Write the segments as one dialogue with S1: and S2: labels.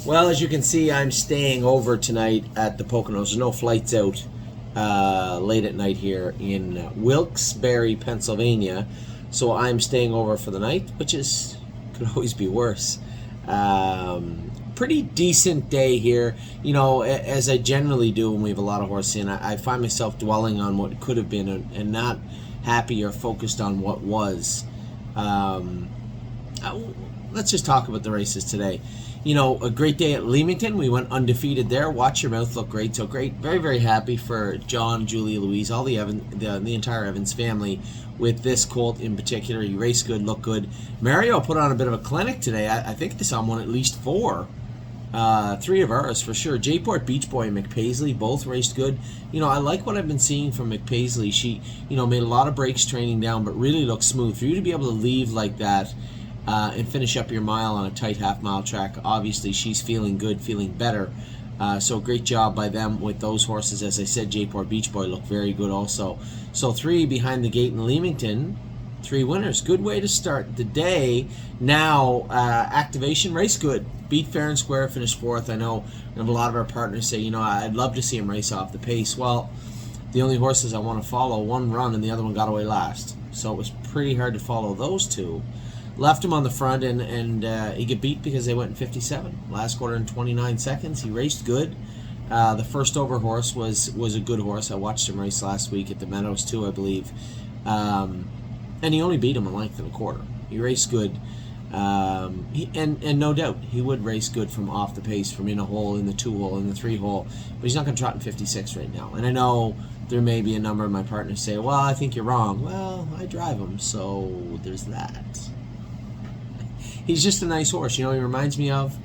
S1: Well, as you can see, I'm staying over tonight at the Poconos. There's no flights out late at night here in Wilkes-Barre, Pennsylvania. So I'm staying over for the night, which is could always be worse. Pretty decent day here. You know, as I generally do when we have a lot of horses in, I find myself dwelling on what could have been and not happy or focused on what was. Let's just talk about the races today. You know, a great day at Leamington. We went undefeated there. Watch Your Mouth look great. So great. Very, very happy for John, Julie, Louise, all the entire Evans family with this colt in particular. He raced good, looked good. Mario put on a bit of a clinic today. I think I saw him won at least four. Three of ours for sure. Jayport Beach Boy and McPaisley both raced good. You know, I like what I've been seeing from McPaisley. She, made a lot of breaks training down, but really looks smooth. For you to be able to leave like that and finish up your mile on a tight half-mile track, obviously she's feeling good, feeling better. So great job by them with those horses. As I said, Jayport Beach Boy looked very good also. So 3 behind the gate in Leamington. 3 winners. Good way to start the day. Now, activation race good. Beat fair and square, finished 4th. I know a lot of our partners say, I'd love to see him race off the pace. Well, the only horses I want to follow, one run and the other one got away last. So it was pretty hard to follow those two. Left him on the front and he got beat because they went in 57. Last quarter in 29 seconds. He raced good. The first over horse was a good horse. I watched him race last week at the Meadows too, I believe. And he only beat him a length and a quarter. He raced good. And no doubt he would race good from off the pace, from in a hole, in the 2-hole, in the 3-hole. But he's not going to trot in 56 right now. And I know there may be a number of my partners say, well, I think you're wrong. Well, I drive him, so there's that. He's just a nice horse. He reminds me of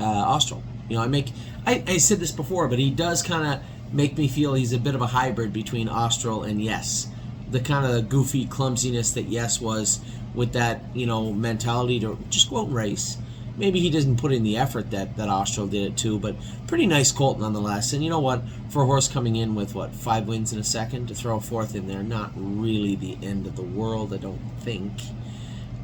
S1: Austral. I said this before, but he does kind of make me feel he's a bit of a hybrid between Austral and Yes. The kind of goofy clumsiness that Yes was, with that, mentality to just go out and race. Maybe he doesn't put in the effort that Austral did it too, but pretty nice colt nonetheless. And you know what? For a horse coming in with, 5 wins in a second, to throw a 4th in there, not really the end of the world, I don't think.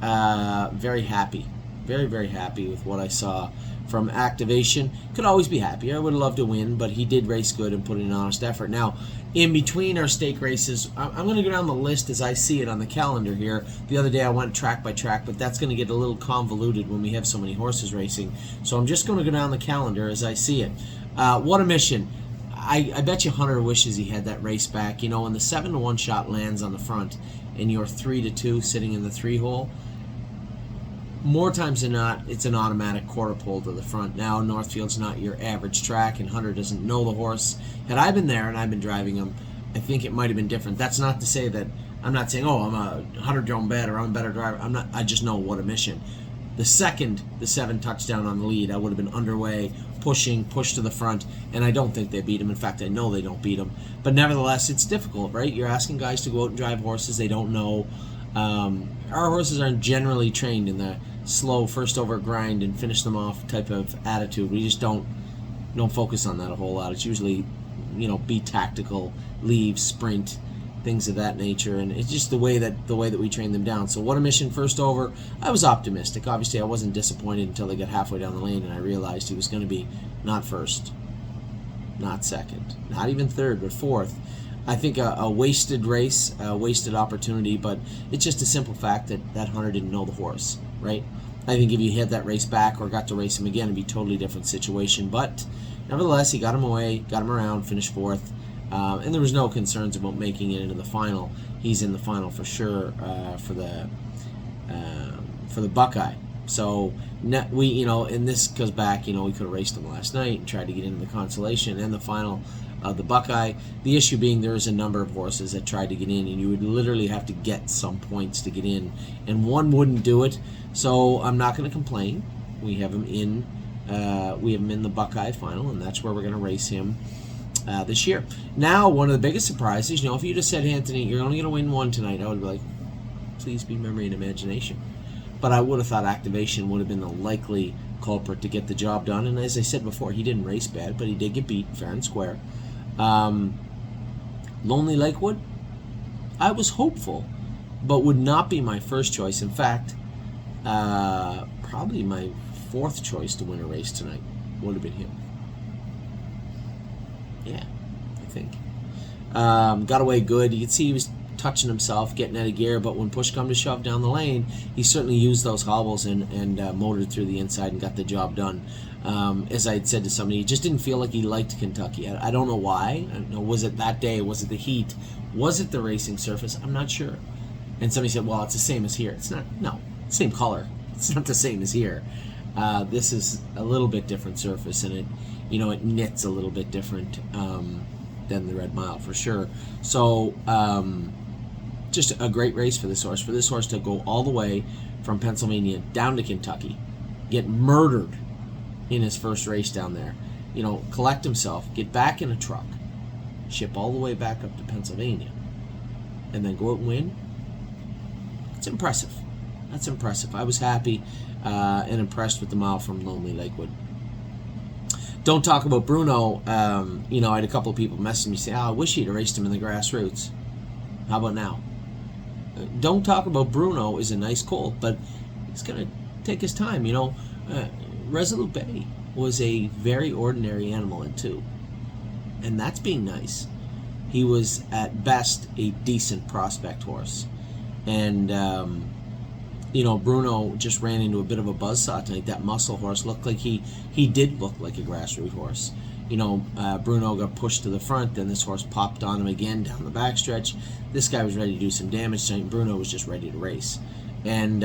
S1: Very happy. Very, very happy with what I saw from activation. Could always be happier. I would have loved to win, but he did race good and put in an honest effort. Now, in between our stake races, I'm going to go down the list as I see it on the calendar here. The other day I went track by track, but that's going to get a little convoluted when we have so many horses racing. So I'm just going to go down the calendar as I see it. What a mission. I bet you Hunter wishes he had that race back. When the 7-1 shot lands on the front and you're 3-2 sitting in the 3-hole, more times than not, it's an automatic quarter pole to the front. Now, Northfield's not your average track, and Hunter doesn't know the horse. Had I been there and I've been driving him, I think it might have been different. That's not to say that I'm not saying, I'm a Hunter-drone bet or I'm a better driver. I'm not. I just know what a mission. The second the 7 touchdown on the lead, I would have been underway, pushed to the front, and I don't think they beat him. In fact, I know they don't beat him. But nevertheless, it's difficult, right? You're asking guys to go out and drive horses they don't know. Our horses aren't generally trained in the slow first over grind and finish them off type of attitude. We just don't focus on that a whole lot. It's usually, be tactical, leave, sprint, things of that nature, and it's just the way that we train them down. So what a mission first over. I was optimistic. Obviously, I wasn't disappointed until they got halfway down the lane and I realized he was going to be not first, not second, not even third, but 4th. I think a wasted race, a wasted opportunity, but it's just a simple fact that Hunter didn't know the horse, right? I think if you had that race back or got to race him again, it'd be a totally different situation. But nevertheless, he got him away, got him around, finished 4th, and there was no concerns about making it into the final. He's in the final for sure for the Buckeye. So we, and this goes back, we could have raced him last night and tried to get into the consolation and the final of the Buckeye. The issue being there is a number of horses that tried to get in, and you would literally have to get some points to get in, and one wouldn't do it. So I'm not going to complain. We have him in. We have him in the Buckeye final, and that's where we're going to race him this year. Now, one of the biggest surprises, if you just said, Anthony, you're only going to win one tonight, I would be like, please be memory and imagination. But I would have thought activation would have been the likely culprit to get the job done. And as I said before, he didn't race bad, but he did get beat fair and square. Lonely Lakewood, I was hopeful, but would not be my first choice. In fact, probably my fourth choice to win a race tonight would have been him. Yeah, I think. Got away good. You could see he was touching himself, getting out of gear, but when push come to shove down the lane, he certainly used those hobbles and motored through the inside and got the job done. As I had said to somebody, he just didn't feel like he liked Kentucky. I don't know why. I don't know, was it that day? Was it the heat? Was it the racing surface? I'm not sure. And somebody said, well, it's the same as here. It's not. No, same color. It's not the same as here. This is a little bit different surface, and it knits a little bit different than the Red Mile for sure. So just a great race for this horse. For this horse to go all the way from Pennsylvania down to Kentucky, get murdered in his first race down there, collect himself, get back in a truck, ship all the way back up to Pennsylvania, and then go out and win. It's impressive. That's impressive. I was happy and impressed with the mile from Lonely Lakewood. Don't talk about Bruno. I had a couple of people message me saying, I wish he'd erased him in the grassroots. How about now? Don't talk about Bruno is a nice colt, but it's going to take his time. Resolute Bay was a very ordinary animal in 2. And that's being nice. He was, at best, a decent prospect horse. And, Bruno just ran into a bit of a buzzsaw tonight. That muscle horse looked like he did look like a grassroots horse. Bruno got pushed to the front, then this horse popped on him again down the backstretch. This guy was ready to do some damage tonight, and Bruno was just ready to race. And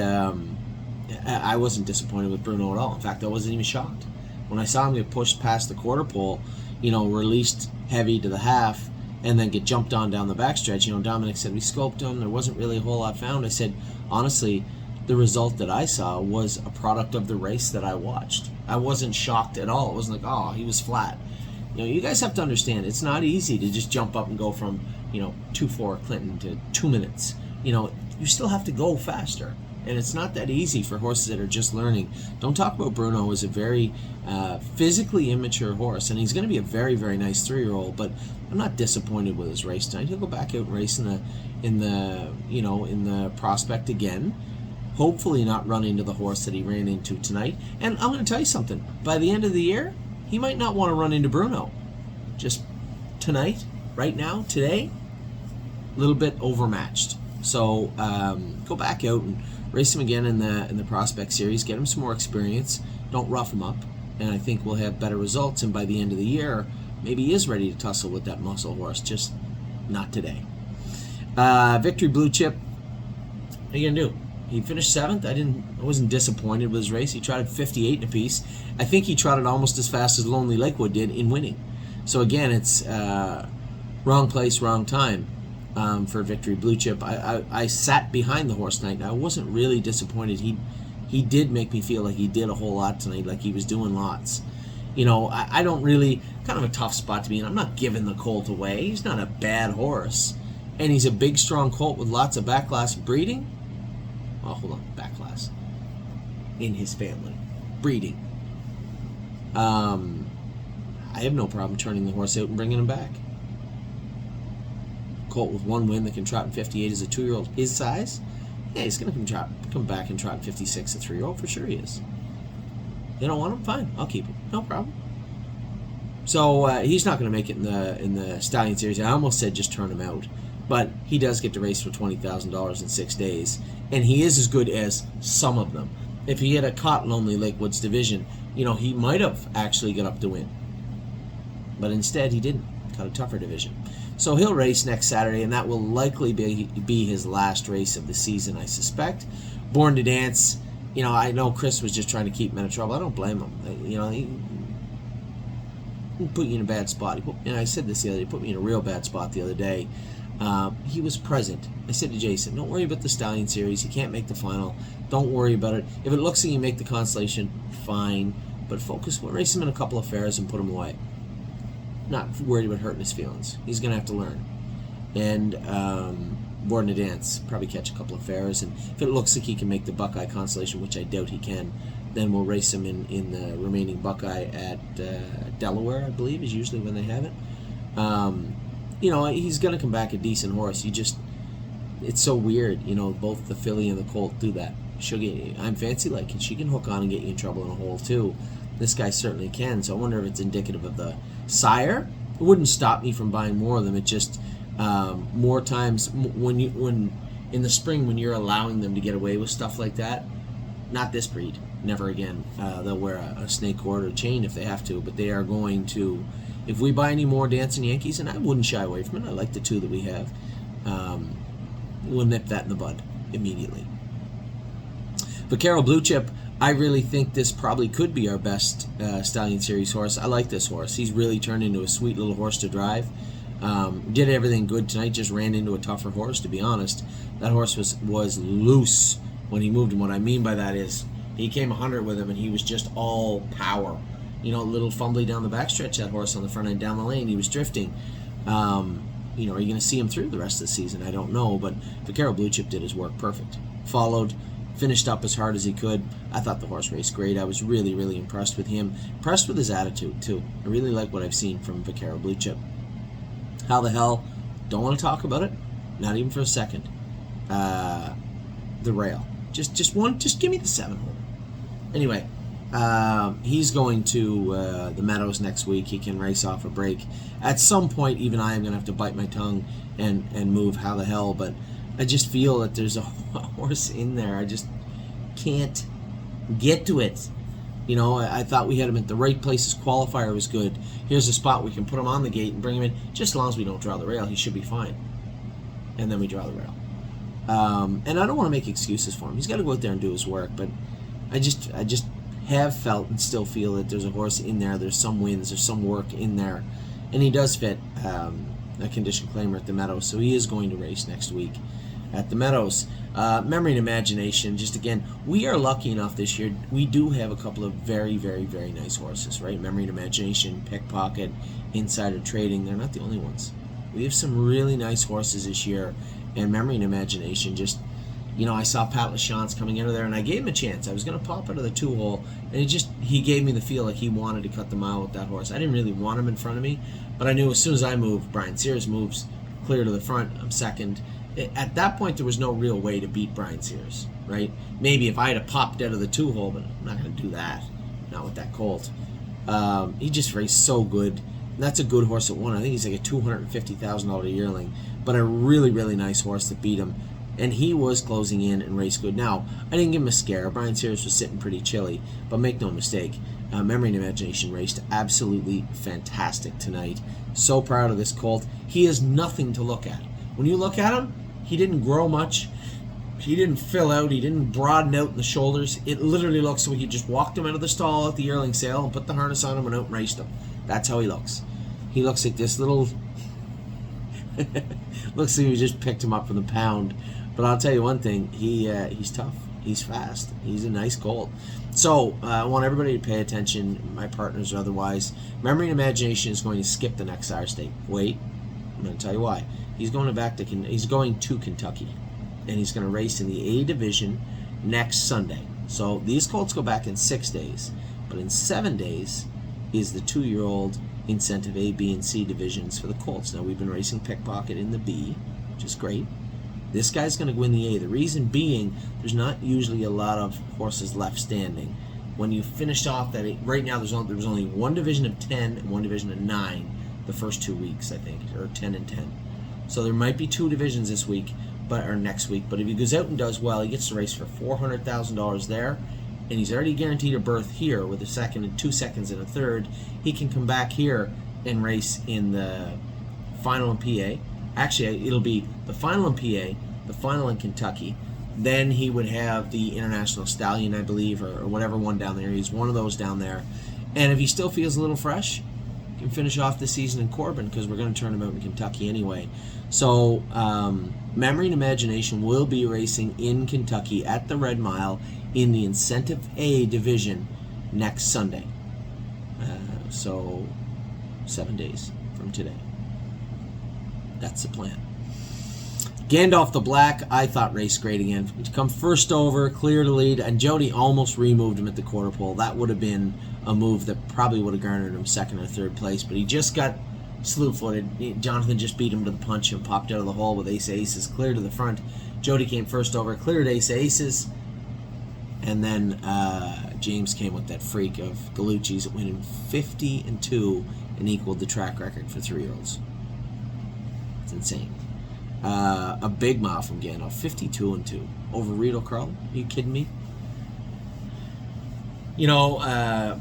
S1: I wasn't disappointed with Bruno at all. In fact, I wasn't even shocked. When I saw him get pushed past the quarter pole, released heavy to the half, and then get jumped on down the backstretch, Dominic said, we scoped him, there wasn't really a whole lot found. I said, honestly, the result that I saw was a product of the race that I watched. I wasn't shocked at all. It wasn't like, oh, he was flat. You guys have to understand, it's not easy to just jump up and go from, 2-4 Clinton to 2 minutes. You still have to go faster. And it's not that easy for horses that are just learning. Don't talk about Bruno as a very physically immature horse, and he's going to be a very, very nice 3-year-old. But I'm not disappointed with his race tonight. He'll go back out and race in the prospect again. Hopefully, not run into the horse that he ran into tonight. And I'm going to tell you something. By the end of the year, he might not want to run into Bruno. Just tonight, right now, today, a little bit overmatched. So go back out and race him again in the Prospect Series. Get him some more experience. Don't rough him up. And I think we'll have better results. And by the end of the year, maybe he is ready to tussle with that muscle horse. Just not today. Victory Blue Chip. What are you going to do? He finished 7th. I wasn't disappointed with his race. He trotted 58 in a piece. I think he trotted almost as fast as Lonely Lakewood did in winning. So again, it's wrong place, wrong time. For Victory Blue Chip. I sat behind the horse tonight, and I wasn't really disappointed. He did make me feel like he did a whole lot tonight, like he was doing lots. I don't really, kind of a tough spot to be in. I'm not giving the colt away. He's not a bad horse. And he's a big, strong colt with lots of back-class breeding. Well, hold on, back-class. In his family. Breeding. I have no problem turning the horse out and bringing him back. Colt with 1 win that can trot in 58 as a 2-year-old his size, yeah, he's going to come back and trot in 56 as a 3-year-old for sure. He is. You don't want him? Fine, I'll keep him. No problem. So he's not going to make it in the Stallion Series. I almost said just turn him out, but he does get to race for $20,000 in 6 days, and he is as good as some of them. If he had caught Lonely Lakewood's division, he might have actually got up to win, but instead he didn't. Caught a tougher division. So he'll race next Saturday, and that will likely be his last race of the season, I suspect. Born to Dance, I know Chris was just trying to keep him out of trouble. I don't blame him. He put you in a bad spot. I said this the other day. He put me in a real bad spot the other day. He was present. I said to Jason, don't worry about the Stallion Series. He can't make the final. Don't worry about it. If it looks like you make the Constellation, fine. But focus. We'll race him in a couple of fairs and put him away. Not worried about hurting his feelings. He's going to have to learn. And Born to Dance, probably catch a couple of fairs. And if it looks like he can make the Buckeye Constellation, which I doubt he can, then we'll race him in the remaining Buckeye at Delaware, I believe, is usually when they have it. He's going to come back a decent horse. It's so weird, both the filly and the colt do that. she'll get. I'm fancy like, and she can hook on and get you in trouble in a hole too. This guy certainly can. So I wonder if it's indicative of the sire. It wouldn't stop me from buying more of them. It just more times when in the spring when you're allowing them to get away with stuff like that. Not this breed. Never again. They'll wear a snake cord or chain if they have to, but they are going to. If we buy any more Dancing Yankees, and I wouldn't shy away from it, I like the 2 that we have, we'll nip that in the bud immediately. Vaquero Blue Chip, I really think this probably could be our best Stallion Series horse. I like this horse. He's really turned into a sweet little horse to drive. Did everything good tonight, just ran into a tougher horse, to be honest. That horse was loose when he moved him. What I mean by that is he came 100 with him, and he was just all power. A little fumbly down the backstretch, that horse on the front end down the lane. He was drifting. Are you going to see him through the rest of the season? I don't know, but Vaquero Blue Chip did his work perfect. Followed, finished up as hard as he could. I thought the horse raced great. I was really, really impressed with him. Impressed with his attitude, too. I really like what I've seen from Vaquero Blue Chip. How the hell? Don't want to talk about it. Not even for a second. The rail. Just give me the 7-hole. Anyway, he's going to the Meadows next week. He can race off a break. At some point, even I am going to have to bite my tongue and move How the Hell, but I just feel that there's a horse in there. I just can't get to it. I thought we had him at the right place. His qualifier was good. Here's a spot we can put him on the gate and bring him in. Just as long as we don't draw the rail, he should be fine. And then we draw the rail. And I don't want to make excuses for him. He's got to go out there and do his work, but I just have felt and still feel that there's a horse in there. There's some wins. There's some work in there. And he does fit a condition claimer at the Meadows, so he is going to race next week at the Meadows. Memory and Imagination, just again, we are lucky enough this year. We do have a couple of very, very, very nice horses, right? Memory and Imagination, Pickpocket, Insider Trading, they're not the only ones. We have some really nice horses this year, and Memory and Imagination just, I saw Pat LaChance coming into there, and I gave him a chance. I was going to pop out of the 2-hole, and he gave me the feel like he wanted to cut the mile with that horse. I didn't really want him in front of me, but I knew as soon as I moved, Brian Sears moves clear to the front. I'm second. At that point, there was no real way to beat Brian Sears, right? Maybe if I had popped out of the 2-hole, but I'm not going to do that. Not with that colt. He just raced so good. And that's a good horse at 1. I think he's like a $250,000 yearling, but a really, really nice horse that beat him. And he was closing in and raced good. Now, I didn't give him a scare. Brian Sears was sitting pretty chilly, but make no mistake, Memory and Imagination raced absolutely fantastic tonight. So proud of this colt. He has nothing to look at. When you look at him, he didn't grow much. He didn't fill out. He didn't broaden out in the shoulders. It literally looks like he just walked him out of the stall at the yearling sale and put the harness on him and out and raced him. That's how he looks. He looks like this little... looks like we just picked him up from the pound. But I'll tell you one thing. He's tough. He's fast. He's a nice colt. So I want everybody to pay attention, my partners or otherwise. Memory and Imagination is going to skip the next Sire State. Wait. I'm going to tell you why. He's going to Kentucky, and he's going to race in the A division next Sunday. So these colts go back in 6 days, but in 7 days is the 2-year-old incentive A, B, and C divisions for the colts. Now we've been racing Pickpocket in the B, which is great. This guy's going to win the A. The reason being, there's not usually a lot of horses left standing. When you finished off that, right now there was only one division of 10 and one division of 9 the first 2 weeks, I think, or 10 and 10. So there might be 2 divisions this week, or next week. But if he goes out and does well, he gets to race for $400,000 there, and he's already guaranteed a berth here with a second and 2 seconds and a third. He can come back here and race in the final in PA. Actually, it'll be the final in PA, the final in Kentucky. Then he would have the International Stallion, I believe, or whatever one down there. He's one of those down there. And if he still feels a little fresh, he can finish off the season in Corbin, because we're going to turn him out in Kentucky anyway. So Memory and Imagination will be racing in Kentucky at the Red Mile in the Incentive A division next Sunday. So 7 days from today. That's the plan. Gandalf the Black, I thought raced great again. To come first over, clear the lead, and Jody almost removed him at the quarter pole. That would have been a move that probably would have garnered him second or third place, but he just got slew-footed. Jonathan just beat him to the punch and popped out of the hole with Ace of Aces, clear to the front. Jody came first over, cleared Ace of Aces, And then James came with that freak of Gallucci's winning 50-2 and equaled the track record for 3-year-olds. It's insane. A big mile from Gandalf, 52-2 over Riedel Carl. Are you kidding me? You know,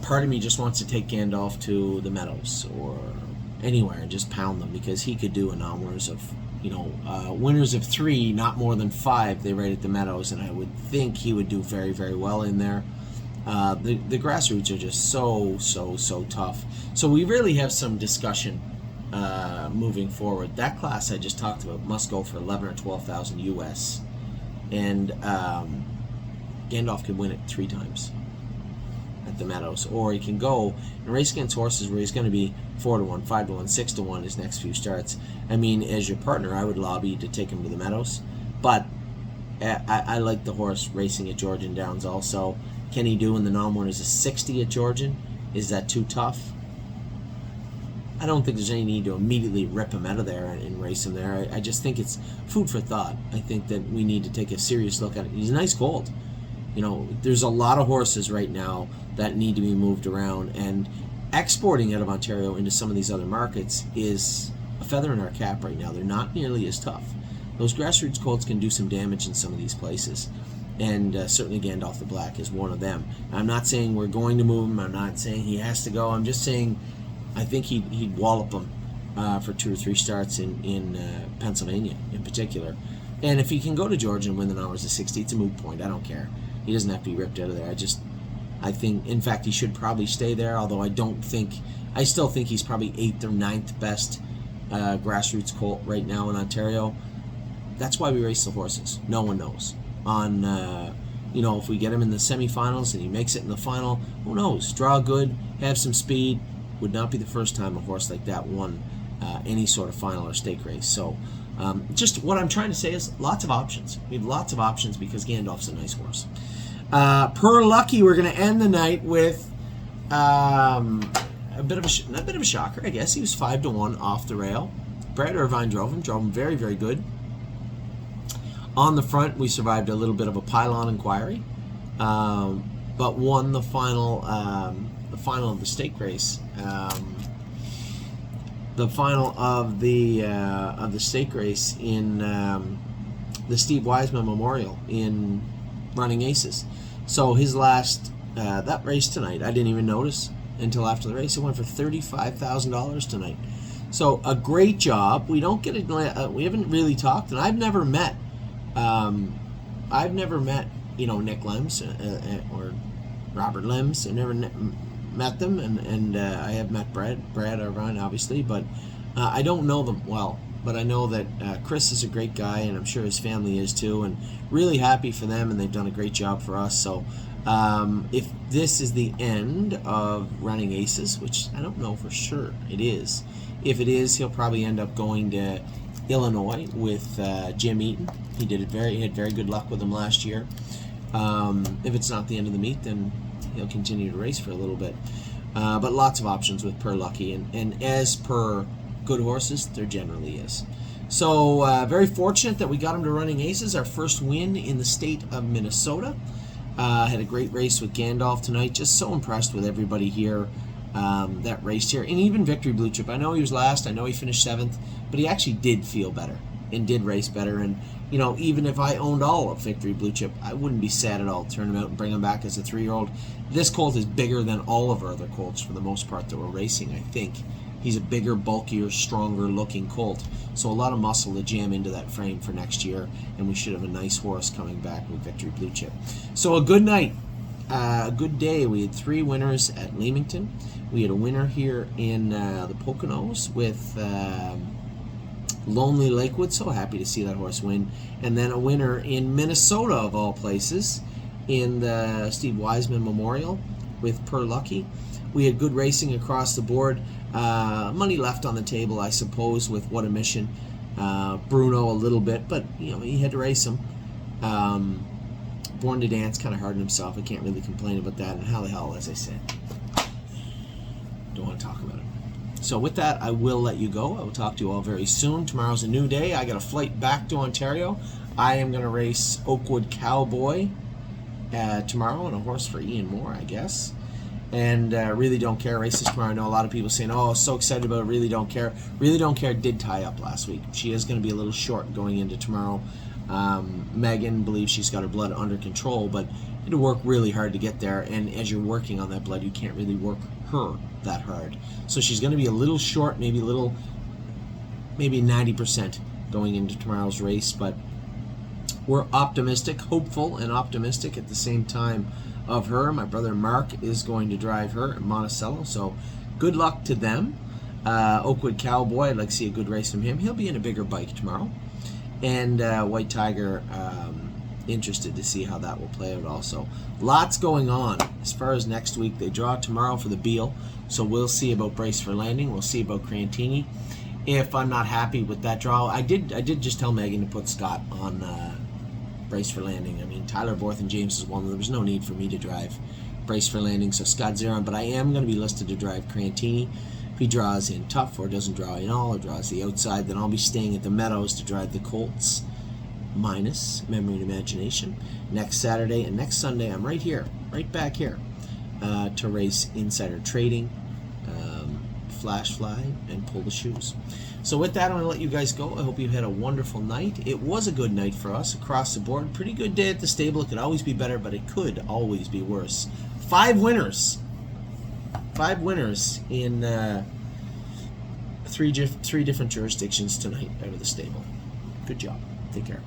S1: part of me just wants to take Gandalf to the Meadows or anywhere and just pound them, because he could do a non-winners of, winners of 3, not more than 5. They rate at the Meadows, and I would think he would do very, very well in there. The grassroots are just so tough. So we really have some discussion moving forward. That class I just talked about must go for 11 or 12,000 US, and Gandalf could win it 3 times at the Meadows, or he can go and race against horses where he's going to be 4-1, 5-1, 6-1 his next few starts. I mean, as your partner, I would lobby to take him to the Meadows, but I like the horse racing at Georgian Downs also. Can he do in the non-winners a 60 at Georgian? Is that too tough? I don't think there's any need to immediately rip him out of there and race him there. I just think it's food for thought. I think that we need to take a serious look at it. He's a nice colt. There's a lot of horses right now that need to be moved around, and exporting out of Ontario into some of these other markets is a feather in our cap right now. They're not nearly as tough. Those grassroots colts can do some damage in some of these places, and certainly Gandalf the Black is one of them. I'm not saying we're going to move him. I'm not saying he has to go. I'm just saying I think he'd wallop them for 2 or 3 starts in Pennsylvania in particular. And if he can go to Georgia and win the numbers of 60, it's a moot point. I don't care. He doesn't have to be ripped out of there. I think, in fact, he should probably stay there, although I still think he's probably 8th or 9th best grassroots colt right now in Ontario. That's why we race the horses. No one knows. If we get him in the semifinals and he makes it in the final, who knows? Draw good, have some speed. Would not be the first time a horse like that won any sort of final or stake race. So just what I'm trying to say is lots of options. We have lots of options because Gandalf's a nice horse. Per Lucky, we're going to end the night with a bit of a shocker, I guess. He was 5-1 off the rail. Brad Irvine drove him very, very good. On the front, we survived a little bit of a pylon inquiry, but won the final of the stake race. The final of the stake race in the Steve Wiseman Memorial in Running Aces. So his last that race tonight, I didn't even notice until after the race. It went for $35,000 tonight. So a great job. We don't get it. We haven't really talked, and I've never met Nick Lems or Robert Lems. I've never met them, and I have met Brad Irvine, obviously, but I don't know them well. But I know that Chris is a great guy, and I'm sure his family is too, and really happy for them, and they've done a great job for us. So if this is the end of Running Aces, which I don't know for sure it is, if it is, he'll probably end up going to Illinois with Jim Eaton. He had very good luck with him last year. If it's not the end of the meet, then he'll continue to race for a little bit. But lots of options with Per Lucky, and as per good horses, there generally is. So very fortunate that we got him to Running Aces, our first win in the state of Minnesota. Had a great race with Gandalf tonight. Just so impressed with everybody here that raced here, and even Victory Blue Chip. I know he was last. I know he finished 7th, but he actually did feel better and did race better. And even if I owned all of Victory Blue Chip, I wouldn't be sad at all to turn him out and bring him back as a 3-year-old. This colt is bigger than all of our other colts for the most part that we're racing, I think. He's a bigger, bulkier, stronger looking colt. So a lot of muscle to jam into that frame for next year, and we should have a nice horse coming back with Victory Blue Chip. So a good night, a good day. We had 3 winners at Leamington. We had a winner here in the Poconos with Lonely Lakewood. So happy to see that horse win. And then a winner in Minnesota, of all places, in the Steve Wiseman Memorial with Per Lucky. We had good racing across the board. Money left on the table, I suppose, with What a Mission. Bruno a little bit, but he had to race him. Born to Dance kind of hardened himself. I can't really complain about that. And how the hell, as I said, don't want to talk about it. So with that, I will let you go. I will talk to you all very soon. Tomorrow's a new day. I got a flight back to Ontario. I am going to race Oakwood Cowboy tomorrow, and a horse for Ian Moore, I guess. And Really Don't Care races tomorrow. I know a lot of people saying, oh, so excited about Really Don't Care. Really Don't Care did tie up last week. She is going to be a little short going into tomorrow. Megan believes she's got her blood under control, but you had to work really hard to get there, and as you're working on that blood, you can't really work her that hard. So she's going to be a little short, maybe 90% going into tomorrow's race, but we're optimistic, hopeful and optimistic at the same time of her. My brother Mark is going to drive her at Monticello, so good luck to them. Oakwood Cowboy, I'd like to see a good race from him. He'll be in a bigger bike tomorrow. And White Tiger, interested to see how that will play out also. Lots going on as far as next week. They draw tomorrow for the Beal, so we'll see about Brace for Landing. We'll see about Crantini. If I'm not happy with that draw, I did just tell Megan to put Scott on Brace for Landing. I mean, Tyler Borth and James is one. There was no need for me to drive Brace for Landing, so Scott Zeron. But I am going to be listed to drive Crantini. If he draws in tough or doesn't draw in all or draws the outside, then I'll be staying at the Meadows to drive the Colts minus Memory and Imagination next Saturday. And next Sunday, I'm right here, right back here, to race Insider Trading, Flash Fly, and Pull the Shoes. So with that, I'm going to let you guys go. I hope you've had a wonderful night. It was a good night for us across the board. Pretty good day at the stable. It could always be better, but it could always be worse. 5 winners. 5 winners in three different jurisdictions tonight out of the stable. Good job. Take care.